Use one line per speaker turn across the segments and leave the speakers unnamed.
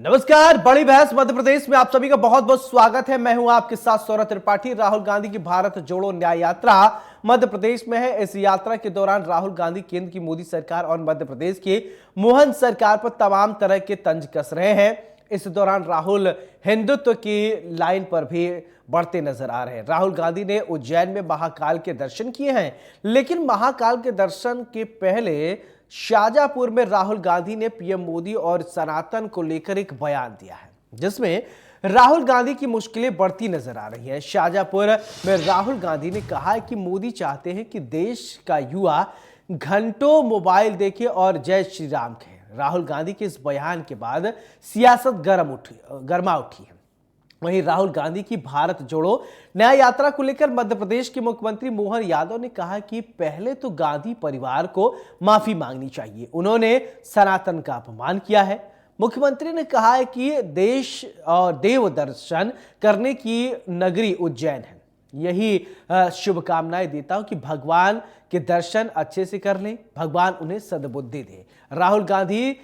नमस्कार। बड़ी बहस मध्य प्रदेश में आप सभी का बहुत बहुत स्वागत है। मैं हूं आपके साथ सौरभ त्रिपाठी। राहुल गांधी की भारत जोड़ो न्याय यात्रा मध्य प्रदेश में है। इस यात्रा के दौरान राहुल गांधी केंद्र की मोदी सरकार और मध्य प्रदेश की मोहन सरकार पर तमाम तरह के तंज कस रहे हैं। इस दौरान राहुल हिंदुत्व की लाइन पर भी बढ़ते नजर आ रहे हैं। राहुल गांधी ने उज्जैन में महाकाल के दर्शन किए हैं, लेकिन महाकाल के दर्शन के पहले शाजापुर में राहुल गांधी ने पीएम मोदी और सनातन को लेकर एक बयान दिया है, जिसमें राहुल गांधी की मुश्किलें बढ़ती नजर आ रही हैं। शाजापुर में राहुल गांधी ने कहा है कि मोदी चाहते हैं कि देश का युवा घंटों मोबाइल देखे और जय श्री राम कहे। राहुल गांधी के इस बयान के बाद सियासत गर्मा उठी है। वहीं राहुल गांधी की भारत जोड़ो न्याय यात्रा को लेकर मध्य प्रदेश के मुख्यमंत्री मोहन यादव ने कहा कि पहले तो गांधी परिवार को माफी मांगनी चाहिए। उन्होंने सनातन का अपमान किया है। मुख्यमंत्री ने कहा है कि देश और देव दर्शन करने की नगरी उज्जैन है। यही शुभकामनाएं देता हूं कि भगवान के दर्शन अच्छे से कर लें, भगवान उन्हें सद्बुद्धि दे। राहुल गांधी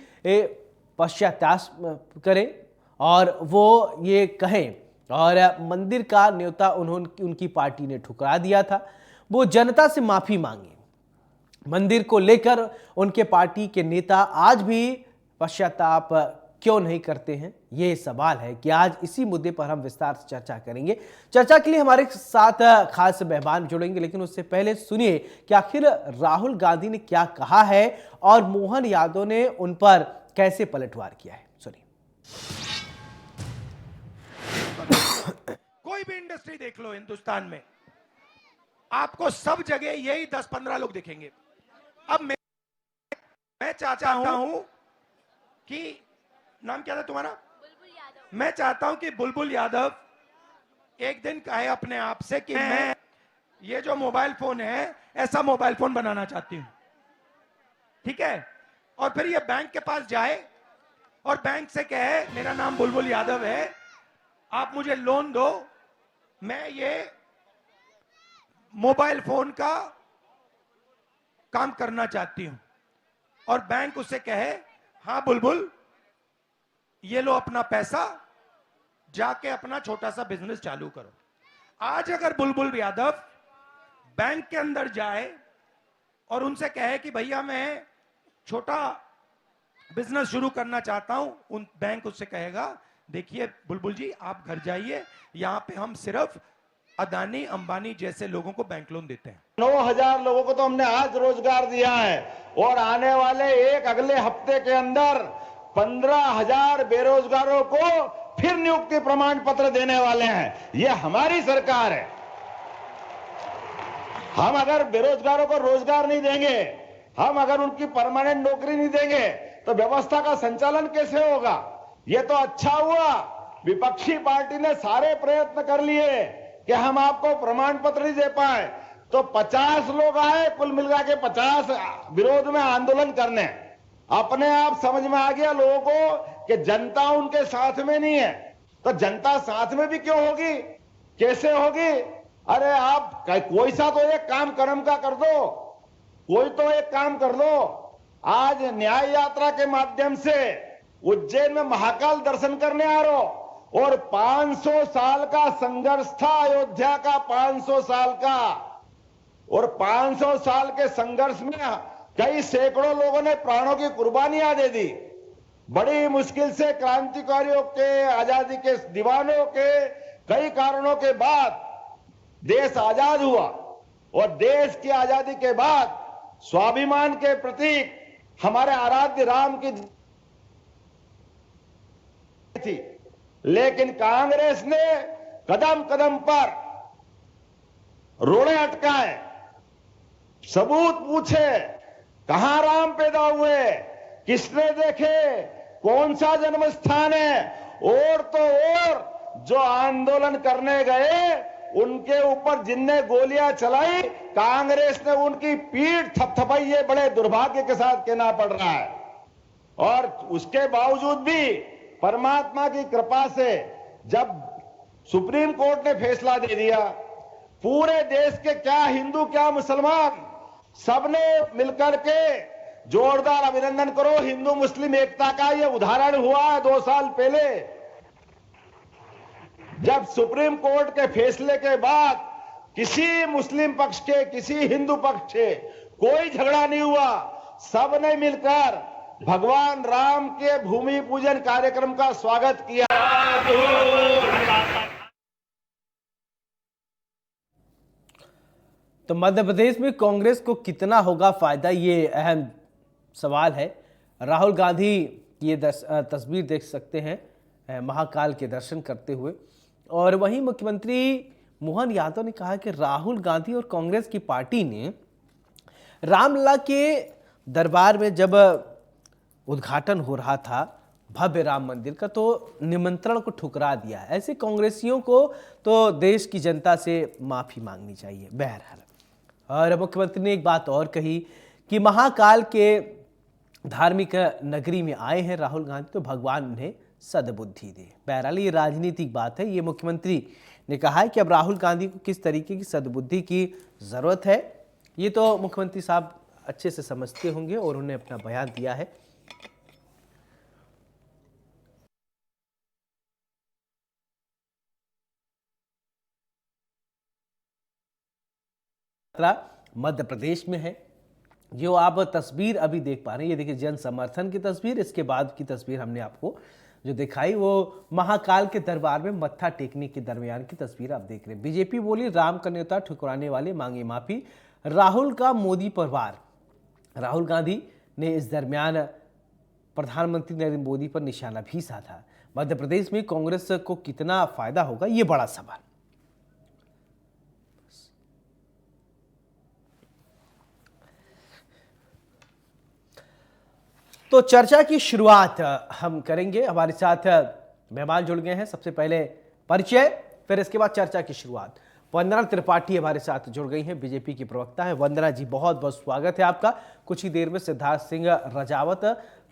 पश्चाताप करें और वो ये कहें, और मंदिर का न्योता उनकी पार्टी ने ठुकरा दिया था, वो जनता से माफी मांगे। मंदिर को लेकर उनके पार्टी के नेता आज भी पश्चाताप क्यों नहीं करते हैं, ये सवाल है कि आज इसी मुद्दे पर हम विस्तार से चर्चा करेंगे। चर्चा के लिए हमारे साथ खास मेहमान जुड़ेंगे, लेकिन उससे पहले सुनिए कि आखिर राहुल गांधी ने क्या कहा है और मोहन यादव ने उन पर कैसे पलटवार किया है। सुनिए।
कोई भी इंडस्ट्री देख लो हिंदुस्तान में, आपको सब जगह यही 10-15 लोग दिखेंगे। अब मैं चाहता हूं कि नाम क्या था तुम्हारा? बुलबुल यादव। मैं चाहता हूं कि बुलबुल यादव एक दिन कहे अपने आप से कि मैं ये जो मोबाइल फोन है ऐसा मोबाइल फोन बनाना चाहती हूं, ठीक है? और फिर ये बैंक के पास जाए और बैंक से कहे मेरा नाम बुलबुल यादव है, आप मुझे लोन दो, मैं ये मोबाइल फोन का काम करना चाहती हूं। और बैंक उससे कहे हां बुलबुल, ये लो अपना पैसा, जाके अपना छोटा सा बिजनेस चालू करो। आज अगर बुलबुल यादव बैंक के अंदर जाए और उनसे कहे कि भैया मैं छोटा बिजनेस शुरू करना चाहता हूं, उन बैंक उससे कहेगा देखिए बुलबुल जी, आप घर जाइए, यहां पे हम सिर्फ अदानी अंबानी जैसे लोगों को बैंक लोन देते हैं।
9,000 लोगों को तो हमने आज रोजगार दिया है और आने वाले अगले हफ्ते के अंदर 15,000 बेरोजगारों को फिर नियुक्ति प्रमाण पत्र देने वाले हैं। ये हमारी सरकार है। हम अगर बेरोजगारों को रोजगार नहीं देंगे, हम अगर उनकी परमानेंट नौकरी नहीं देंगे, तो व्यवस्था का संचालन कैसे होगा? ये तो अच्छा हुआ विपक्षी पार्टी ने सारे प्रयत्न कर लिए कि हम आपको प्रमाण पत्र नहीं दे पाए, तो 50 लोग आए कुल मिलकर के 50 विरोध में आंदोलन करने। अपने आप समझ में आ गया लोगों को कि जनता उनके साथ में नहीं है, तो जनता साथ में भी क्यों होगी, कैसे होगी? अरे आप कोई सा तो एक काम कर्म का कर दो, कोई तो एक काम कर लो। आज न्याय यात्रा के माध्यम से उज्जैन में महाकाल दर्शन करने आ रहे हो, और 500 साल का संघर्ष था अयोध्या का, 500 साल का, और 500 साल के संघर्ष में कई सैकड़ों लोगों ने प्राणों की कुर्बानियां दे दी। बड़ी मुश्किल से क्रांतिकारियों के, आजादी के दीवानों के कई कारणों के बाद देश आजाद हुआ, और देश की आजादी के बाद स्वाभिमान के प्रतीक हमारे आराध्य राम की थी। लेकिन कांग्रेस ने कदम कदम पर रोड़े अटकाए, सबूत पूछे, कहां राम पैदा हुए, किसने देखे, कौन सा जन्म स्थान है, और तो और जो आंदोलन करने गए उनके ऊपर जिनने गोलियां चलाई, कांग्रेस ने उनकी पीठ थपथपाई। ये बड़े दुर्भाग्य के साथ कहना पड़ रहा है। और उसके बावजूद भी परमात्मा की कृपा से जब सुप्रीम कोर्ट ने फैसला दे दिया, पूरे देश के क्या हिंदू क्या मुसलमान सबने मिलकर के जोरदार अभिनंदन करो। हिंदू मुस्लिम एकता का ये उदाहरण हुआ है 2 साल पहले, जब सुप्रीम कोर्ट के फैसले के बाद किसी मुस्लिम पक्ष के, किसी हिंदू पक्ष से कोई झगड़ा नहीं हुआ। सबने मिलकर भगवान राम के भूमि पूजन कार्यक्रम का स्वागत किया।
तो मध्य प्रदेश में कांग्रेस को कितना होगा फायदा, ये अहम सवाल है। राहुल गांधी ये तस्वीर देख सकते हैं महाकाल के दर्शन करते हुए, और वहीं मुख्यमंत्री मोहन यादव ने कहा कि राहुल गांधी और कांग्रेस की पार्टी ने रामलला के दरबार में जब उद्घाटन हो रहा था भव्य राम मंदिर का, तो निमंत्रण को ठुकरा दिया। ऐसे कांग्रेसियों को तो देश की जनता से माफी मांगनी चाहिए। बहरहाल, और मुख्यमंत्री ने एक बात और कही कि महाकाल के धार्मिक नगरी में आए हैं राहुल गांधी, तो भगवान उन्हें सद्बुद्धि दे। बहरहाल ये राजनीतिक बात है। ये मुख्यमंत्री ने कहा है कि अब राहुल गांधी को किस तरीके की सद्बुद्धि की जरूरत है, ये तो मुख्यमंत्री साहब अच्छे से समझते होंगे और उन्होंने अपना बयान दिया है। मध्य प्रदेश में है, जो आप तस्वीर अभी देख पा रहे हैं, ये देखिए जन समर्थन की तस्वीर। इसके बाद की तस्वीर हमने आपको जो दिखाई वो महाकाल के दरबार में मत्था टेकने के दरमियान की तस्वीर आप देख रहे हैं। बीजेपी बोली राम का न्योता ठुकराने वाले मांगे माफी, राहुल का मोदी पर वार। राहुल गांधी ने इस दरमियान प्रधानमंत्री नरेंद्र मोदी पर निशाना भी साधा। मध्य प्रदेश में कांग्रेस को कितना फायदा होगा, ये बड़ा सवाल। तो चर्चा की शुरुआत हम करेंगे। हमारे साथ मेहमान जुड़ गए हैं। सबसे पहले परिचय, फिर इसके बाद चर्चा की शुरुआत। वंदना त्रिपाठी हमारे साथ जुड़ गई हैं, बीजेपी की प्रवक्ता है। वंदना जी, बहुत बहुत स्वागत है आपका। कुछ ही देर में सिद्धार्थ सिंह रजावत,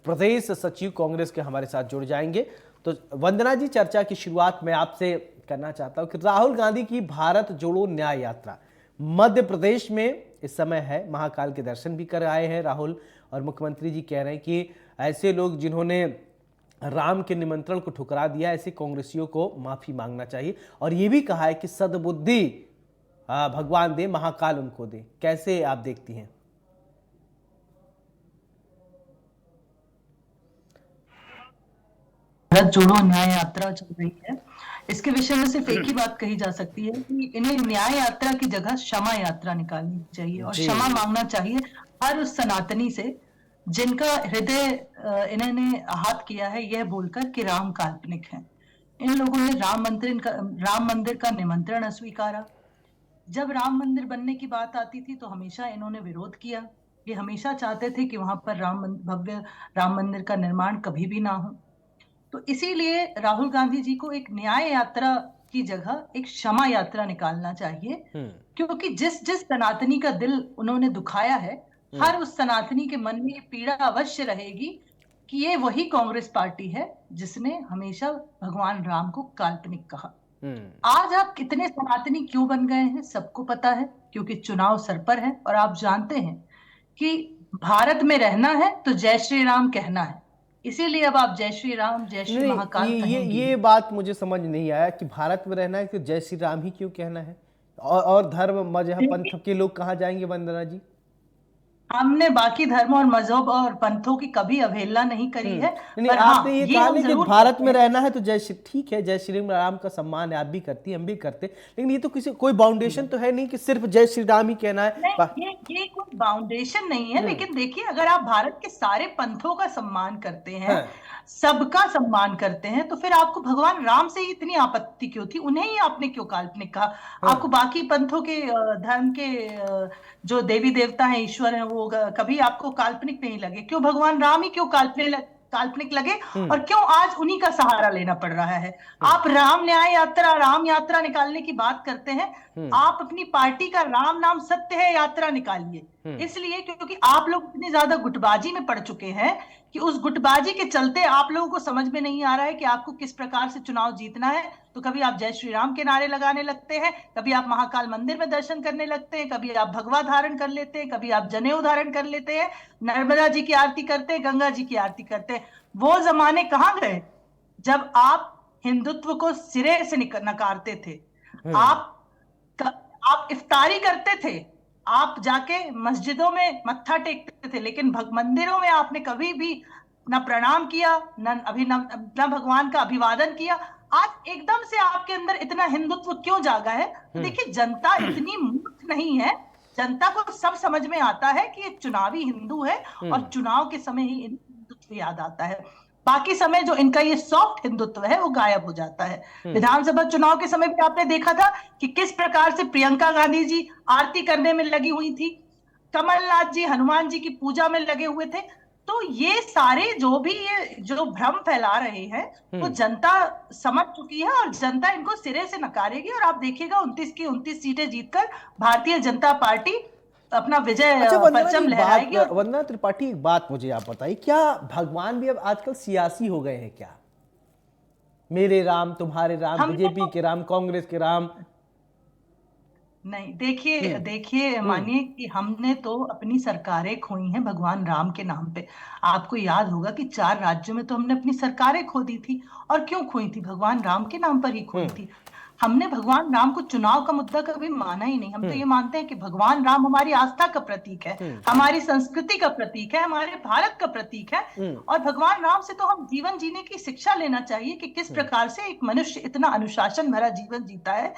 प्रदेश सचिव कांग्रेस के, हमारे साथ जुड़ जाएंगे। तो वंदना जी, चर्चा की शुरुआत मैं आपसे करना चाहता हूं कि राहुल गांधी की भारत जोड़ो न्याय यात्रा मध्य प्रदेश में इस समय है। महाकाल के दर्शन भी कर आए हैं राहुल, और मुख्यमंत्री जी कह रहे हैं कि ऐसे लोग जिन्होंने राम के निमंत्रण को ठुकरा दिया, ऐसे कांग्रेसियों को माफी मांगना चाहिए। और ये भी कहा है कि सद्बुद्धि भगवान दे, महाकाल उनको दे। कैसे आप देखती हैं?
भारत जोड़ो न्याय यात्रा चल रही है, इसके विषय में सिर्फ एक ही बात कही जा सकती है कि इन्हें न्याय यात्रा की जगह क्षमा यात्रा निकालनी चाहिए और क्षमा मांगना चाहिए हर उस सनातनी से जिनका हृदय इन्होंने आहत किया है यह बोलकर कि राम काल्पनिक है। इन लोगों ने राम मंदिर का निमंत्रण अस्वीकारा। जब राम मंदिर बनने की बात आती थी तो हमेशा इन्होंने विरोध किया। ये हमेशा चाहते थे कि वहां पर भव्य राम मंदिर का निर्माण कभी भी ना हो। तो इसीलिए राहुल गांधी जी को एक न्याय यात्रा की जगह एक क्षमा यात्रा निकालना चाहिए, क्योंकि जिस सनातनी का दिल उन्होंने दुखाया है, हर उस सनातनी के मन में ये पीड़ा अवश्य रहेगी कि ये वही कांग्रेस पार्टी है जिसने हमेशा भगवान राम को काल्पनिक कहा। आज आप कितने सनातनी क्यों बन गए हैं सबको पता है, क्योंकि चुनाव सर पर है और आप जानते हैं कि भारत में रहना है तो जय श्री राम कहना है। इसीलिए अब आप जय श्री राम, जय श्री महाकाल कहेंगे।
ये बात मुझे समझ नहीं आया कि भारत में रहना है तो जय श्री राम ही क्यों कहना है, और धर्म मजहब पंथ के लोग कहाँ जाएंगे? वंदना जी,
हमने बाकी धर्म और मजहब और पंथों की कभी अवहेलना नहीं करी है।
नहीं, आपने ये कहा कि भारत में रहना है तो जय श्री, ठीक है, जय श्री राम का सम्मान है, आप भी करती हैं, हम भी करते, लेकिन ये तो कोई बाउंडेशन तो है नहीं कि सिर्फ जय श्री राम ही कहना है।
ये कोई बाउंडेशन नहीं है, लेकिन देखिए अगर आप भारत के सारे पंथों का सम्मान करते हैं, सबका सम्मान करते हैं, तो फिर आपको भगवान राम से ही इतनी आपत्ति क्यों थी? उन्हें ही आपने क्यों काल्पनिक कहा? आपको बाकी पंथों के धर्म के जो देवी देवता हैं, ईश्वर हैं, वो कभी आपको काल्पनिक नहीं लगे? क्यों भगवान राम ही क्यों काल्पनिक लगे और क्यों आज उन्हीं का सहारा लेना पड़ रहा है? आप राम न्याय यात्रा, राम यात्रा निकालने की बात करते हैं, आप अपनी पार्टी का राम नाम सत्य है यात्रा निकालिए। इसलिए क्योंकि आप लोग इतनी ज्यादा गुटबाजी में पड़ चुके हैं कि उस गुटबाजी के चलते आप लोगों को समझ में नहीं आ रहा है कि आपको किस प्रकार से चुनाव जीतना है। तो कभी आप जय श्री राम के नारे लगाने लगते हैं, कभी आप महाकाल मंदिर में दर्शन करने लगते हैं, कभी आप भगवा धारण कर लेते हैं, कभी आप जनेऊ धारण कर लेते हैं, नर्मदा जी की आरती करते हैं, गंगा जी की आरती करते हैं। वो जमाने कहाँ गए जब आप हिंदुत्व को सिरे से नकारते थे। आप इफ्तारी करते थे, आप जाके मस्जिदों में मत्था टेकते थे, लेकिन मंदिरों में आपने कभी भी न प्रणाम किया, न भगवान का अभिवादन किया। आज एकदम से आपके अंदर इतना हिंदुत्व क्यों जागा है? तो देखिए, जनता इतनी मूर्ख नहीं है, जनता को सब समझ में आता है कि ये चुनावी हिंदू है और चुनाव के समय ही हिंदुत्व याद आता है। बाकी समय जो इनका ये सॉफ्ट हिंदुत्व है वो गायब हो जाता है। विधानसभा चुनाव के समय भी आपने देखा था कि किस प्रकार से प्रियंका गांधी जी आरती करने में लगी हुई थी, कमलनाथ जी हनुमान जी की पूजा में लगे हुए थे। तो ये सारे जो भ्रम फैला रहे हैं वो जनता समझ चुकी है और जनता इनको सिरे से नकारेगी। और आप देखिएगा 29 की 29 सीटें जीतकर भारतीय जनता पार्टी अपना विजय परचम लहराएगी।
वंदना त्रिपाठी, एक बात मुझे आप बताइए, क्या भगवान भी अब आजकल सियासी हो गए हैं क्या? मेरे राम तुम्हारे राम, बीजेपी के राम, कांग्रेस के राम?
नहीं, देखिए मानिए कि हमने तो अपनी सरकारें खोई हैं भगवान राम के नाम पे। आपको याद होगा कि 4 राज्यों में तो हमने अपनी सरकारें खो दी थी। और क्यों खोई थी? भगवान राम के नाम पर ही खोई थी। हमने भगवान राम को चुनाव का मुद्दा कभी माना ही नहीं। हम तो ये मानते हैं कि भगवान राम हमारी आस्था का प्रतीक है, हमारी संस्कृति का प्रतीक है, हमारे भारत का प्रतीक है। और भगवान राम से तो हम जीवन जीने की शिक्षा लेना चाहिए कि किस प्रकार से एक मनुष्य इतना अनुशासन भरा जीवन जीता है,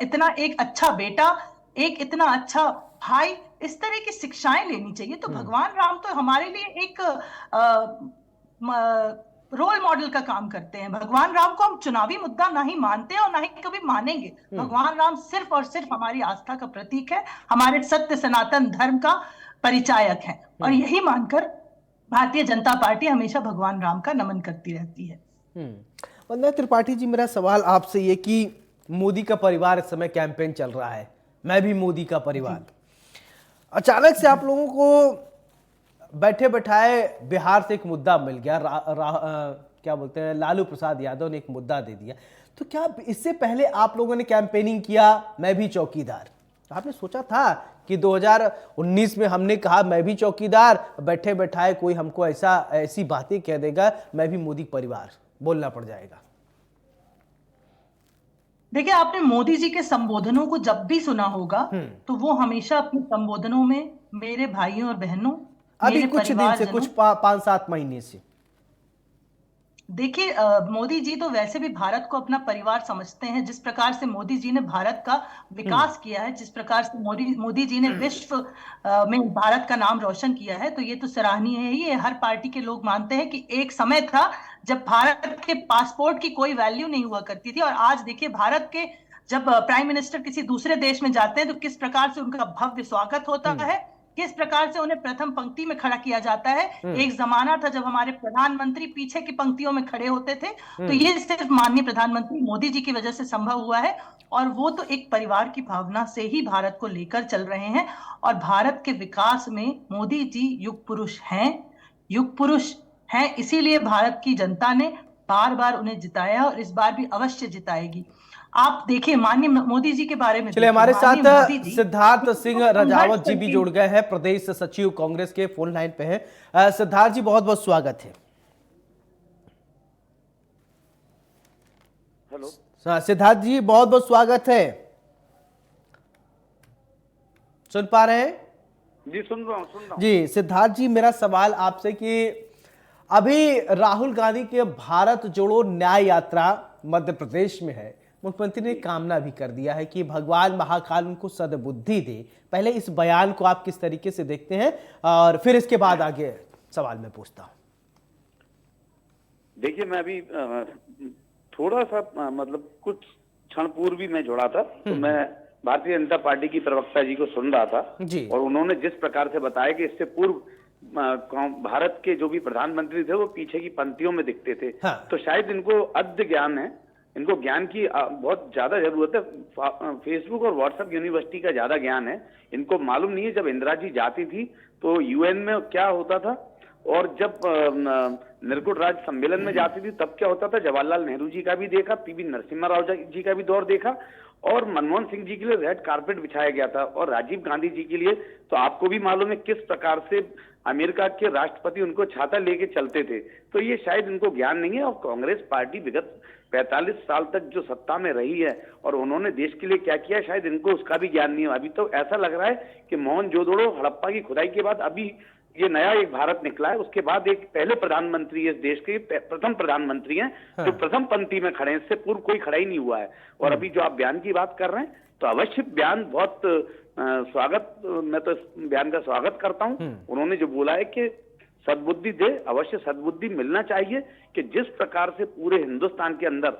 इतना एक अच्छा बेटा, एक इतना अच्छा भाई, इस तरह की शिक्षाएं लेनी चाहिए। तो भगवान राम तो हमारे लिए एक रोल मॉडल का काम करते हैं। भगवान राम को हम चुनावी मुद्दा ना ही मानते हैं और ना ही कभी मानेंगे। भगवान राम सिर्फ और सिर्फ हमारी आस्था का प्रतीक है, हमारे सत्य सनातन धर्म का परिचायक है। और यही मानकर भारतीय जनता पार्टी हमेशा भगवान राम का नमन करती रहती है।
वंदना त्रिपाठी जी, मेरा सवाल आपसे ये कि मोदी का परिवार इस समय कैंपेन चल रहा है, मैं भी मोदी का परिवार, अचानक से आप लोगों को बैठे बैठाए बिहार से एक मुद्दा मिल गया, क्या बोलते हैं, लालू प्रसाद यादव ने एक मुद्दा दे दिया। तो क्या इससे पहले आप लोगों ने कैंपेनिंग किया मैं भी चौकीदार? आपने सोचा था कि 2019 में हमने कहा मैं भी चौकीदार, बैठे बैठाए कोई हमको ऐसी बातें कह देगा, मैं भी मोदी परिवार, बोलना पड़ जाएगा?
देखिए, आपने मोदी जी के संबोधनों को जब भी सुना होगा तो वो हमेशा अपने संबोधनों में मेरे भाइयों और बहनों,
अभी कुछ दिन से, कुछ 5-7 महीने से,
देखिए मोदी जी तो वैसे भी भारत को अपना परिवार समझते हैं। जिस प्रकार से मोदी जी ने भारत का विकास किया है, जिस प्रकार से मोदी जी ने विश्व में भारत का नाम रोशन किया है, तो ये तो सराहनीय है ही। हर पार्टी के लोग मानते हैं कि एक समय था जब भारत के पासपोर्ट की कोई वैल्यू नहीं हुआ करती थी, और आज देखिए भारत के जब प्राइम मिनिस्टर किसी दूसरे देश में जाते हैं तो किस प्रकार से उनका भव्य स्वागत होता है, किस प्रकार से उन्हें प्रथम पंक्ति में खड़ा किया जाता है। एक जमाना था जब हमारे प्रधानमंत्री पीछे की पंक्तियों में खड़े होते थे। तो ये सिर्फ माननीय प्रधानमंत्री मोदी जी की वजह से संभव हुआ है, और वो तो एक परिवार की भावना से ही भारत को लेकर चल रहे हैं। और भारत के विकास में मोदी जी युग पुरुष हैं, इसीलिए भारत की जनता ने बार बार उन्हें जिताया और इस बार भी अवश्य जिताएगी। आप देखिए माननीय मोदी जी के बारे में,
चलिए हमारे साथ सिद्धार्थ सिंह रजावत जी भी जुड़ गए हैं, प्रदेश सचिव कांग्रेस के, फोन लाइन पे हैं। सिद्धार्थ जी, बहुत बहुत स्वागत है।
हेलो
सिद्धार्थ जी, बहुत बहुत स्वागत है। सुन पा रहे हैं?
जी, सुन रहा हूँ
जी। सिद्धार्थ जी, मेरा सवाल आपसे कि अभी राहुल गांधी के भारत जोड़ो न्याय यात्रा मध्य प्रदेश में है, मुख्यमंत्री ने कामना भी कर दिया है कि भगवान महाकाल उनको सद्बुद्धि दे। पहले इस बयान को आप किस तरीके से देखते हैं, और फिर इसके बाद आगे सवाल मैं पूछता हूं।
देखिए, मैं अभी थोड़ा सा मतलब कुछ क्षण पूर्व भी मैं जुड़ा था, तो मैं भारतीय जनता पार्टी की प्रवक्ता जी को सुन रहा था
जी।
और उन्होंने जिस प्रकार से बताया कि इससे पूर्व भारत के जो भी प्रधानमंत्री थे वो पीछे की पंक्तियों में दिखते थे।
हाँ।
तो शायद इनको अद्य ज्ञान है, इनको ज्ञान की बहुत ज्यादा जरूरत है। फेसबुक और व्हाट्सएप यूनिवर्सिटी का ज्यादा ज्ञान है। इनको मालूम नहीं है जब इंदिरा जी जाती थी तो यूएन में क्या होता था, और जब निर्गुण राज सम्मेलन में जाती थी तब क्या होता था, जवाहरलाल नेहरू जी का भी देखा, पीवी नरसिम्हा राव जी का भी दौर देखा, और मनमोहन सिंह जी के लिए रेड कारपेट बिछाया गया था, और राजीव गांधी जी के लिए तो आपको भी मालूम है किस प्रकार से अमेरिका के राष्ट्रपति उनको छाता लेके चलते थे। तो ये शायद इनको ज्ञान नहीं है। और कांग्रेस पार्टी विगत 45 साल तक जो सत्ता में रही है और उन्होंने देश के लिए क्या किया, शायद इनको उसका भी ज्ञान नहीं है। अभी तो ऐसा लग रहा है कि मोहनजोदड़ो हड़प्पा की खुदाई के बाद अभी ये नया एक भारत निकला है, उसके बाद एक पहले प्रधानमंत्री इस देश के प्रथम प्रधानमंत्री हैं जो प्रथम पंक्ति में खड़े हैं, इससे पूर्व कोई खड़ा ही नहीं हुआ है। और अभी जो आप बयान की बात कर रहे हैं तो अवश्य बयान बहुत स्वागत, मैं तो इस बयान का स्वागत करता हूं। उन्होंने जो बोला है कि सद्बुद्धि दे, अवश्य सद्बुद्धि मिलना चाहिए कि जिस प्रकार से पूरे हिंदुस्तान के अंदर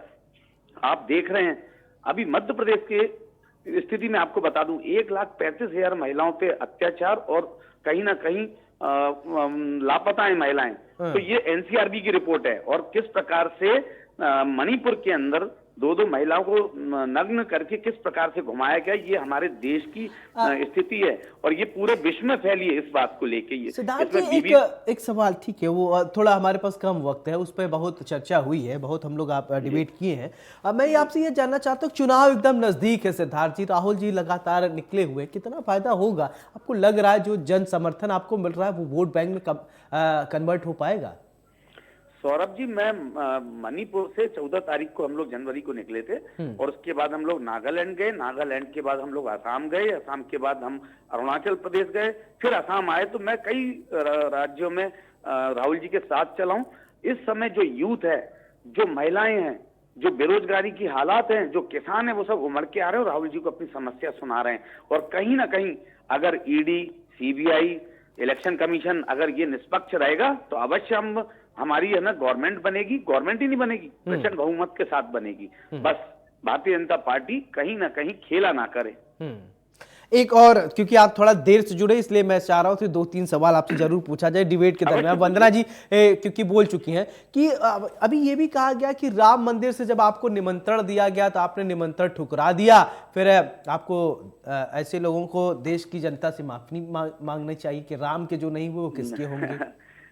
आप देख रहे हैं, अभी मध्य प्रदेश के स्थिति में आपको बता दूं 1,35,000 महिलाओं पे अत्याचार और कहीं ना कहीं लापता है महिलाएं। तो ये एनसीआरबी की रिपोर्ट है। और किस प्रकार से मणिपुर के अंदर दो महिलाओं को नग्न करके किस प्रकार से घुमाया गया, ये हमारे देश की स्थिति है और ये पूरे विश्व में फैली है इस बात को लेके। ये
सिद्धार्थ जी एक सवाल, ठीक है, वो थोड़ा हमारे पास कम वक्त है, उस पर बहुत चर्चा हुई है, बहुत हम लोग आप डिबेट किए हैं। अब मैं आपसे ये जानना चाहता हूँ, चुनाव एकदम नजदीक है सिद्धार्थ जी, राहुल जी लगातार निकले हुए, कितना फायदा होगा आपको लग रहा है, जो जन समर्थन आपको मिल रहा है वो वोट बैंक में कन्वर्ट हो पाएगा?
सौरभ जी, मैं मणिपुर से 14 तारीख को हम लोग जनवरी को निकले थे और उसके बाद हम लोग नागालैंड गए, नागालैंड के बाद हम लोग असम गए, असम के बाद हम अरुणाचल प्रदेश गए, फिर असम आए। तो मैं कई राज्यों में राहुल जी के साथ चला हूं। इस समय जो यूथ है, जो महिलाएं हैं, जो बेरोजगारी की हालात हैं, जो किसान है, वो सब उमड़ के आ रहे हैं और राहुल जी को अपनी समस्या सुना रहे हैं। और कहीं ना कहीं अगर ईडी, सीबीआई, इलेक्शन कमीशन अगर ये निष्पक्ष रहेगा तो अवश्य हमारी है ना गवर्नमेंट बनेगी, गवर्नमेंट ही नहीं बनेगी, प्रचंड बहुमत के साथ बनेगी। बस भारतीय जनता पार्टी कहीं ना कहीं खेला ना करे।
एक और, क्योंकि आप थोड़ा देर से जुड़े इसलिए मैं चाह रहा हूं कि 2-3 सवाल आपसे जरूर पूछा जाए डिबेट के दरमियान। वंदना जी क्योंकि बोल चुकी हैं कि अभी ये भी कहा गया कि राम मंदिर से जब आपको निमंत्रण दिया गया तो आपने निमंत्रण ठुकरा दिया, फिर आपको ऐसे लोगों को देश की जनता से माफी मांगनी चाहिए कि राम के जो नहीं हुए वो किसके होंगे?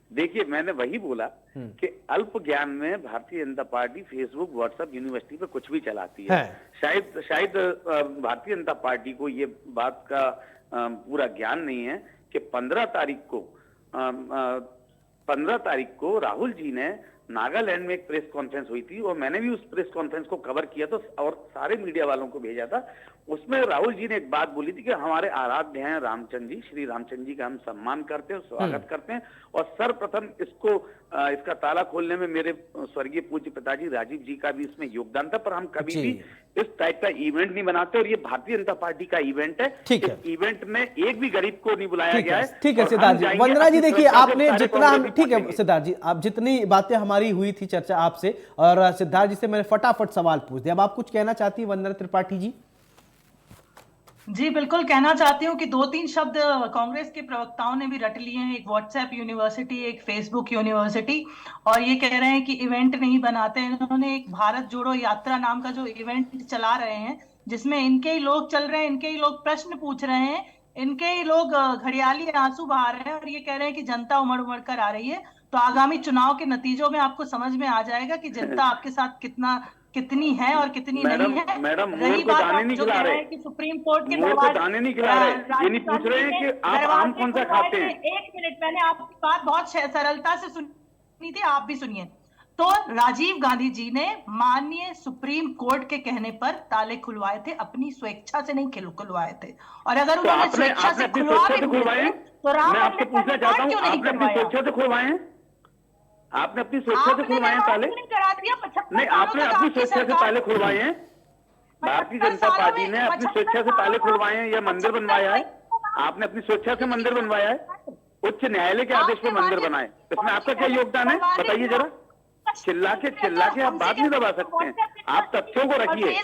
देखिए, मैंने वही बोला कि अल्प ज्ञान में Bharatiya Janata party Facebook, WhatsApp, university पे कुछ भी चलाती है। शायद भारतीय जनता पार्टी को ये बात का पूरा ज्ञान नहीं है कि 15 तारीख को राहुल जी ने नागालैंड में एक प्रेस कॉन्फ्रेंस हुई थी और मैंने भी उस प्रेस कॉन्फ्रेंस को कवर किया था और सारे मीडिया वालों को भेजा था। उसमें राहुल जी ने एक बात बोली थी कि हमारे आराध्य हैं रामचंद्र जी, श्री रामचंद्र जी का हम सम्मान करते हैं, स्वागत करते हैं और सर्वप्रथम इसका ताला खोलने में मेरे स्वर्गीय पूज्य पिताजी राजीव जी का भी इसमें योगदान था। पर हम कभी भी इस टाइप का इवेंट नहीं बनाते और ये भारतीय जनता पार्टी का इवेंट है। इस इवेंट में एक भी गरीब को नहीं बुलाया गया है।
ठीक है सिद्धार्थ जी। वंदना जी, देखिए आपने जितना, ठीक है सिद्धार्थ जी, आप जितनी बातें हमारी हुई थी चर्चा आपसे और सिद्धार्थ जी से मैंने फटाफट सवाल पूछ दिया, अब आप कुछ कहना चाहती है वंदना त्रिपाठी जी?
जी बिल्कुल, कहना चाहती हूँ कि 2-3 शब्द कांग्रेस के प्रवक्ताओं ने भी रट लिए हैं, एक व्हाट्सएप यूनिवर्सिटी, एक फेसबुक यूनिवर्सिटी, और ये कह रहे हैं कि इवेंट नहीं बनाते हैं। इन्होंने एक भारत जोड़ो यात्रा नाम का जो इवेंट चला रहे हैं, जिसमें इनके ही लोग चल रहे हैं, इनके ही लोग प्रश्न पूछ रहे हैं, इनके ही लोग घड़ियाली आंसू बहा रहे हैं और ये कह रहे हैं कि जनता उमड़ उमड़ कर आ रही है। तो आगामी चुनाव के नतीजों में आपको समझ में आ जाएगा कि जनता आपके साथ कितनी है और कितनी नहीं है।
मैडम,
रही बात आप जो कह रहे हैं कि सुप्रीम कोर्ट के
दाने नहीं खिला रहे, ये नहीं पूछ रहे हैं कि आप आम कौन सा खाते हैं।
एक मिनट, मैंने आपकी बात बहुत सरलता से सुनी थी, आप भी सुनिए। तो राजीव गांधी जी ने माननीय सुप्रीम कोर्ट के कहने पर ताले खुलवाए थे, अपनी स्वेच्छा से नहीं खुलवाए थे। और अगर उन्होंने स्वेच्छा से खुलवाए तो राम
आपसे पूछना चाहता हूँ, आपने अपनी स्वेच्छा से खुलवाए हैं? आपने अपनी स्वेच्छा से खुलवाए हैं ताले? नहीं, आपने अपनी स्वेच्छा से ताले खुलवाए हैं? भारतीय जनता पार्टी ने अपनी स्वेच्छा से ताले खुलवाए हैं या मंदिर बनवाया है? आपने अपनी स्वेच्छा से मंदिर बनवाया है? उच्च न्यायालय के आदेश पे मंदिर बनाए, इसमें आपका क्या योगदान है बताइए जरा। चिल्ला के आप बात नहीं दबा सकते हैं, आप तथ्यों को रखिए,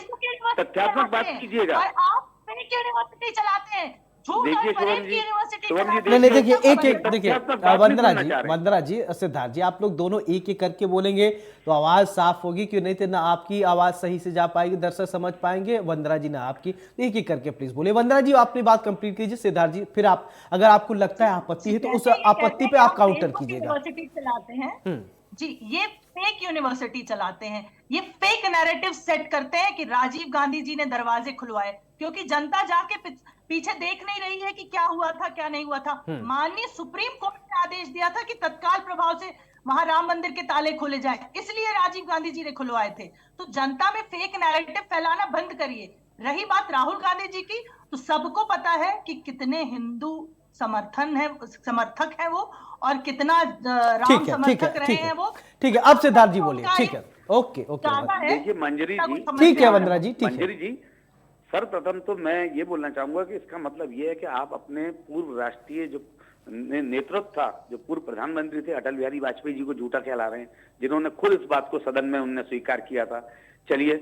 तथ्यात्मक बात कीजिएगा।
आप फेक यूनिवर्सिटी चलाते हैं, झूठ
देखिए
और फरेब
शुभम
की
जी,
यूनिवर्सिटी
शुभम जी,
चलाते
नहीं नहीं
हैं।
देखिए, एक एक
क्या
देखिए
अपना बात नहीं
वंदना
सुनना
जी,
चाह रहे?
वंदना जी, सिद्धार्थ जी, आप लोग दोनों एक एक करके बोलेंगे तो आवाज साफ होगी, क्यों नहीं तो ना आपकी आवाज सही से जा पाएगी, दर्शक समझ पाएंगे, वंदना जी ना आपकी। तो एक एक करके प्लीज बोले। वंदना जी अपनी बात कंप्लीट कीजिए, सिद्धार्थ जी फिर आप, अगर आपको लगता है आपत्ति है तो उस
कहते ये कहते
आपत्ति
हैं
पे
कि
आप
हम
काउंटर
फेसबुक
कीजिएगा।
यूनिवर्सिटी चलाते हैं।
हम्म।
जी, ये फेक यूनिवर्सिटी चलाते हैं। ये फेक नैरेटिव सेट करते हैं कि राजीव गांधी जी ने दरवाजे खुलवाए, क्योंकि जनता जाके पीछे देख नहीं रही है कि क्या हुआ था क्या नहीं हुआ था। माननीय सुप्रीम कोर्ट ने आदेश दिया था कि तत्काल प्रभाव से वहां राम मंदिर के ताले खोले जाए, इसलिए राजीव गांधी जी ने खुलवाए थे। तो जनता में फेक नैरेटिव फैलाना बंद करिए। रही बात राहुल गांधी जी की, तो सबको पता है कि कितने हिंदू समर्थक है वो, और कितना राम
ठीक है,
समर्थक रहे
ठीक
हैं
है,
वो।
ठीक है, अब सिद्धार्थ जी बोलिए।
उनका
ठीक है, ओके ओके
दावा है।
देखिए मंजरी जी,
ठीक है वंदना जी, ठीक है।
मंजरी जी, सर्वप्रथम तो मैं ये बोलना चाहूंगा कि इसका मतलब ये है कि आप अपने पूर्व राष्ट्रीय जो नेतृत्व था, जो पूर्व प्रधानमंत्री थे अटल बिहारी वाजपेयी जी को झूठा कहला रहे हैं, जिन्होंने खुद इस बात को सदन में उन्होंने स्वीकार किया था। चलिए,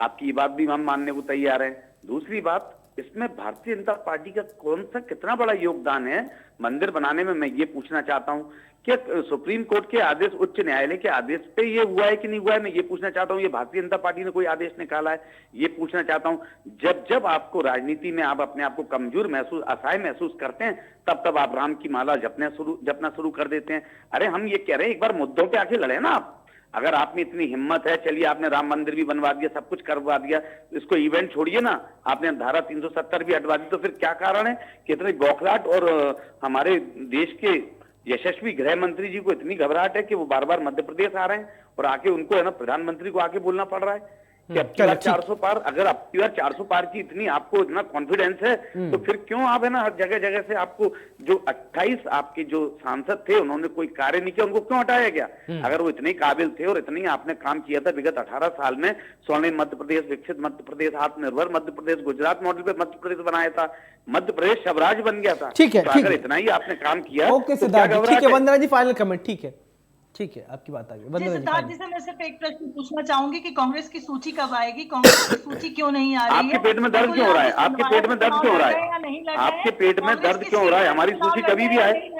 आपकी ये बात भी हम मानने को तैयार हैं। दूसरी बात, इसमें भारतीय जनता पार्टी का कौन सा कितना बड़ा योगदान है मंदिर बनाने में, मैं ये पूछना चाहता हूँ कि सुप्रीम कोर्ट के आदेश, उच्च न्यायालय के आदेश पे ये हुआ है कि नहीं हुआ है, मैं ये पूछना चाहता हूँ। ये भारतीय जनता पार्टी ने कोई आदेश निकाला है, ये पूछना चाहता हूँ। जब जब आपको राजनीति में आप अपने आप को कमजोर महसूस, असहाय महसूस करते हैं, तब तब आप राम की माला जपना शुरू कर देते हैं। अरे हम ये कह रहे हैं, एक बार मुद्दों पे आके लड़े ना आप। अगर आप में इतनी हिम्मत है, चलिए आपने राम मंदिर भी बनवा दिया, सब कुछ करवा दिया, इसको इवेंट छोड़िए ना, आपने धारा 370 भी हटवा दी, तो फिर क्या कारण है कि इतने बौखलाहट, और हमारे देश के यशस्वी गृह मंत्री जी को इतनी घबराहट है कि वो बार बार मध्य प्रदेश आ रहे हैं और आके उनको है ना प्रधानमंत्री को आके बोलना पड़ रहा है कि अब की बार 400 पार, अगर अब की बार 400 पार की इतनी आपको इतना कॉन्फिडेंस है, तो फिर क्यों आप है ना हर जगह जगह से आपको जो 28 आपके जो सांसद थे उन्होंने कोई कार्य नहीं किया, उनको क्यों हटाया गया? अगर वो इतने काबिल थे और इतनी आपने काम किया था विगत 18 साल में, स्वर्णिम मध्य प्रदेश, विकसित मध्य प्रदेश, आत्मनिर्भर मध्य प्रदेश, गुजरात मॉडल पे मध्य प्रदेश बनाया था, मध्य प्रदेश शबराज बन गया था।
ठीक है,
तो
ठीक
अगर
है।
इतना ही आपने काम किया,
ओके
तो
सिद्धार्थ
क्या
जी, ठीक है
घबराहट है?
वंदना जी, फाइनल कमेंट। ठीक है, ठीक है, आपकी बात आ गई
जी,
वंदना जी,
सिद्धार्थ जी
final।
से मैं सिर्फ एक प्रश्न पूछना चाहूंगी कि कांग्रेस की सूची कब आएगी? कांग्रेस की सूची क्यों नहीं आ रही
आपके
है?
पेट में दर्द क्यों हो रहा है? आपके पेट में दर्द क्यों हो रहा है? आपके पेट में दर्द क्यों हो रहा है? हमारी सूची कभी भी आए,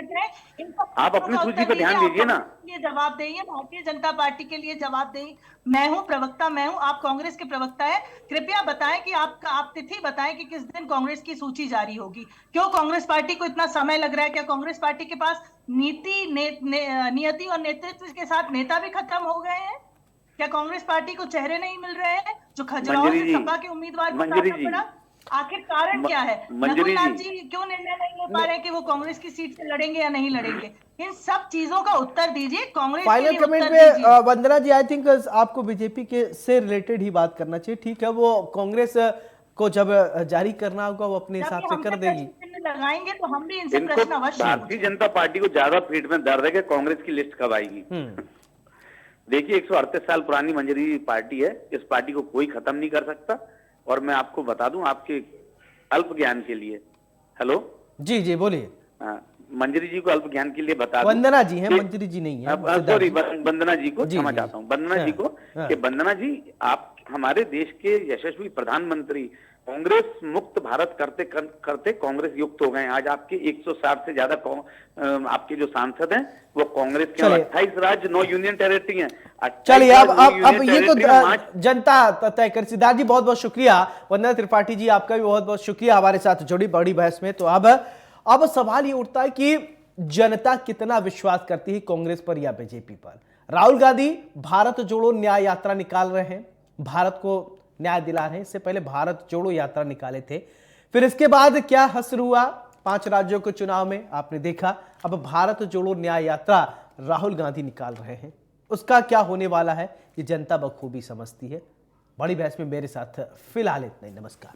आप अपनी सूची पे ध्यान दीजिए ना।
ये जवाब देइए, भारतीय जनता पार्टी के लिए जवाब देइए। मैं हूं प्रवक्ता, मैं हूं, आप कांग्रेस के प्रवक्ता है। कृपया बताएं कि आप तिथि बताएं कि किस दिन कांग्रेस की सूची जारी होगी। क्यों कांग्रेस पार्टी को इतना समय लग रहा है? क्या कांग्रेस पार्टी के पास नियति और नेतृत्व के साथ नेता भी खत्म हो गए हैं? क्या कांग्रेस पार्टी को चेहरे नहीं मिल रहे हैं जो खजुराहो
मंजरी
से
जी,
सपा के उम्मीदवार को
मंजरी
उतारना
जी,
पड़ा? आखिर कारण क्या है?
मंजरी
रघुनाथ
जी,
जी क्यों निर्णय नहीं ले पा रहे कि वो कांग्रेस की सीट से लड़ेंगे या नहीं लड़ेंगे? इन सब चीजों का उत्तर दीजिए, कांग्रेस के
फाइनल
लिए
कमेंट
उत्तर
पे
दीजिए।
वंदना जी, आई थिंक आपको बीजेपी के से रिलेटेड ही बात करना चाहिए। ठीक है, वो कांग्रेस को जब जारी करना होगा वो अपने
जब
हिसाब
ये
से
हमसे
कर देगी।
प्रश्न चिन्ह लगाएंगे तो हम भी इनसे
इनको
प्रश्न अवश्य
भारतीय
पूछेंगे।
जनता पार्टी को ज्यादा पेट में दर्द है कि कांग्रेस की लिस्ट कब आएगी। देखिए 138 साल पुरानी मंजरी पार्टी है, इस पार्टी को कोई खत्म नहीं कर सकता। और मैं आपको बता दूं आपके अल्प ज्ञान के लिए, हेलो
जी जी बोलिए।
मंजरी जी को अल्प ज्ञान के लिए बता दूं,
वंदना जी हैं, मंजरी जी नहीं है।
सॉरी वंदना जी को
जी,
क्षमा
जी,
चाहता हूँ, वंदना जी को,
हाँ।
कि वंदना जी आप हमारे देश के यशस्वी प्रधानमंत्री, कांग्रेस मुक्त भारत करते करते कांग्रेस युक्त हो गए। आज आपके 160 से ज्यादा आपके जो सांसद हैं वो कांग्रेस के, 28 राज्य, 9 यूनियन टेरिटरी हैं।
चलिए अब ये तो जनता तय कर। सिद्धार्थ जी बहुत बहुत शुक्रिया, वंदना त्रिपाठी जी आपका भी बहुत बहुत शुक्रिया हमारे साथ जुड़ी बड़ी बहस में। तो अब सवाल ये उठता है कि जनता कितना विश्वास करती है कांग्रेस पर या बीजेपी पर। राहुल गांधी भारत जोड़ो न्याय यात्रा निकाल रहे हैं, भारत को न्याय दिला रहे हैं। इससे पहले भारत जोड़ो यात्रा निकाले थे, फिर इसके बाद क्या हश्र हुआ 5 राज्यों के चुनाव में आपने देखा। अब भारत जोड़ो न्याय यात्रा राहुल गांधी निकाल रहे हैं, उसका क्या होने वाला है ये जनता बखूबी समझती है। बड़ी बहस में मेरे साथ फिलहाल इतना ही। नमस्कार।